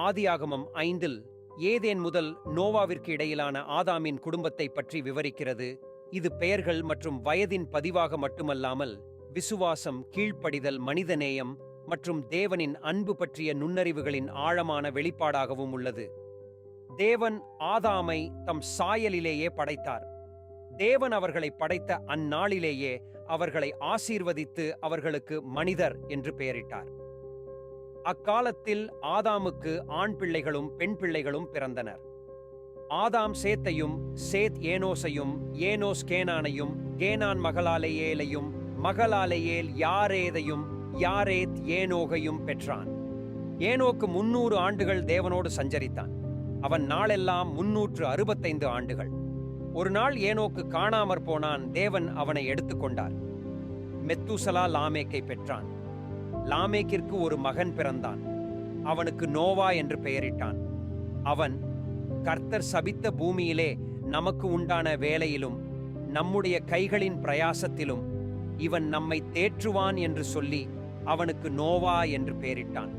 ஆதியாகமம் 5 ஏதேன் முதல் நோவாவிற்கு இடையிலான ஆதாமின் குடும்பத்தை பற்றி விவரிக்கிறது. இது பெயர்கள் மற்றும் வயதின் பதிவாக மட்டுமல்லாமல் விசுவாசம், கீழ்ப்படிதல், மனிதநேயம் மற்றும் தேவனின் அன்பு பற்றிய நுண்ணறிவுகளின் ஆழமான வெளிப்பாடாகவும் உள்ளது. தேவன் ஆதாமை தம் சாயலிலேயே படைத்தார். தேவன் அவர்களை படைத்த அந்நாளிலேயே அவர்களை ஆசீர்வதித்து அவர்களுக்கு மனிதர் என்று பெயரிட்டார். அக்காலத்தில் ஆதாமுக்கு ஆண் பிள்ளைகளும் பெண் பிள்ளைகளும் பிறந்தனர். ஆதாம் சேத்தையும், சேத் ஏனோசையும், ஏனோஸ் கேனானையும், கேனான் மகளாலேயேலையும், மகளாலேயேல் யாரேதையும், யாரேத் ஏனோகையும் பெற்றான். ஏனோக்கு 300 ஆண்டுகள் தேவனோடு சஞ்சரித்தான். அவன் நாளெல்லாம் 365 ஆண்டுகள். ஒரு நாள் ஏனோக்கு காணாமற் போனான். தேவன் அவனை எடுத்துக்கொண்டார். மெத்தூசலா லாமேக்கை பெற்றான். லாமேக்கிற்கு ஒரு மகன் பிறந்தான். அவனுக்கு நோவா என்று பெயரிட்டான். அவன், கர்த்தர் சபித்த பூமியிலே நமக்கு உண்டான வேலையிலும் நம்முடைய கைகளின் பிரயாசத்திலும் இவன் நம்மை தேற்றுவான் என்று சொல்லி அவனுக்கு நோவா என்று பெயரிட்டான்.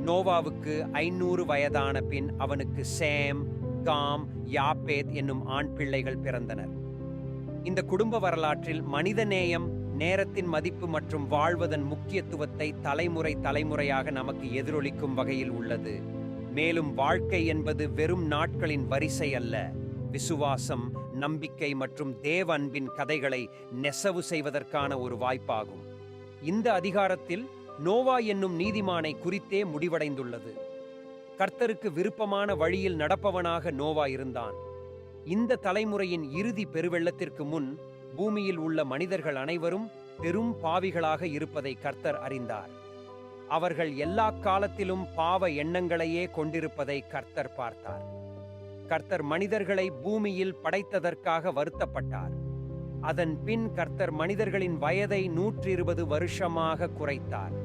நோவாவுக்கு 500 வயதான பின் அவனுக்கு சேம், காம், யாப்பேத் என்னும் ஆண் பிள்ளைகள் பிறந்தனர். இந்த குடும்ப வரலாற்றில் மனிதநேயம், நேரத்தின் மதிப்பு மற்றும் வாழ்வதன் முக்கியத்துவத்தை தலைமுறையாக நமக்கு எதிரொலிக்கும் வகையில் உள்ளது. மேலும் வாழ்க்கை என்பது வெறும் நாட்களின் வரிசை அல்ல, விசுவாசம், நம்பிக்கை மற்றும் தேவ அன்பின் கதைகளை நெசவு செய்வதற்கான ஒரு வாய்ப்பாகும். இந்த அதிகாரத்தில் நோவா என்னும் நீதிமானை குறித்தே முடிவடைந்துள்ளது. கர்த்தருக்கு விருப்பமான வழியில் நடப்பவனாக நோவா இருந்தான். இந்த தலைமுறையின் இறுதி பெருவெள்ளத்திற்கு முன் பூமியில் உள்ள மனிதர்கள் அனைவரும் பெரும் பாவிகளாக இருப்பதை கர்த்தர் அறிந்தார். அவர்கள் எல்லா காலத்திலும் பாவ எண்ணங்களையே கொண்டிருப்பதை கர்த்தர் பார்த்தார். கர்த்தர் மனிதர்களை பூமியில் படைத்ததற்காக வருத்தப்பட்டார். அதன் பின் கர்த்தர் மனிதர்களின் வயதை 120 வருஷமாக குறைத்தார்.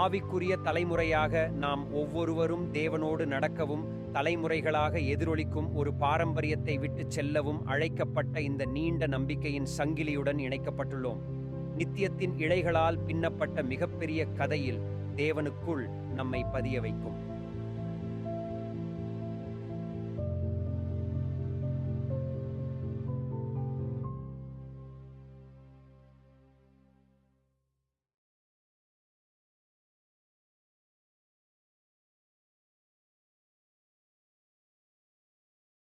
ஆவிக்குரிய தலைமுறையாக நாம் ஒவ்வொருவரும் தேவனோடு நடக்கவும் தலைமுறைகளாக எதிரொலிக்கும் ஒரு பாரம்பரியத்தை விட்டு செல்லவும் அழைக்கப்பட்ட இந்த நீண்ட நம்பிக்கையின் சங்கிலியுடன் இணைக்கப்பட்டுள்ளோம். நித்தியத்தின் இழைகளால் பின்னப்பட்ட மிகப்பெரிய கதையில் தேவனுக்குள் நம்மை பதிய வைக்கும்.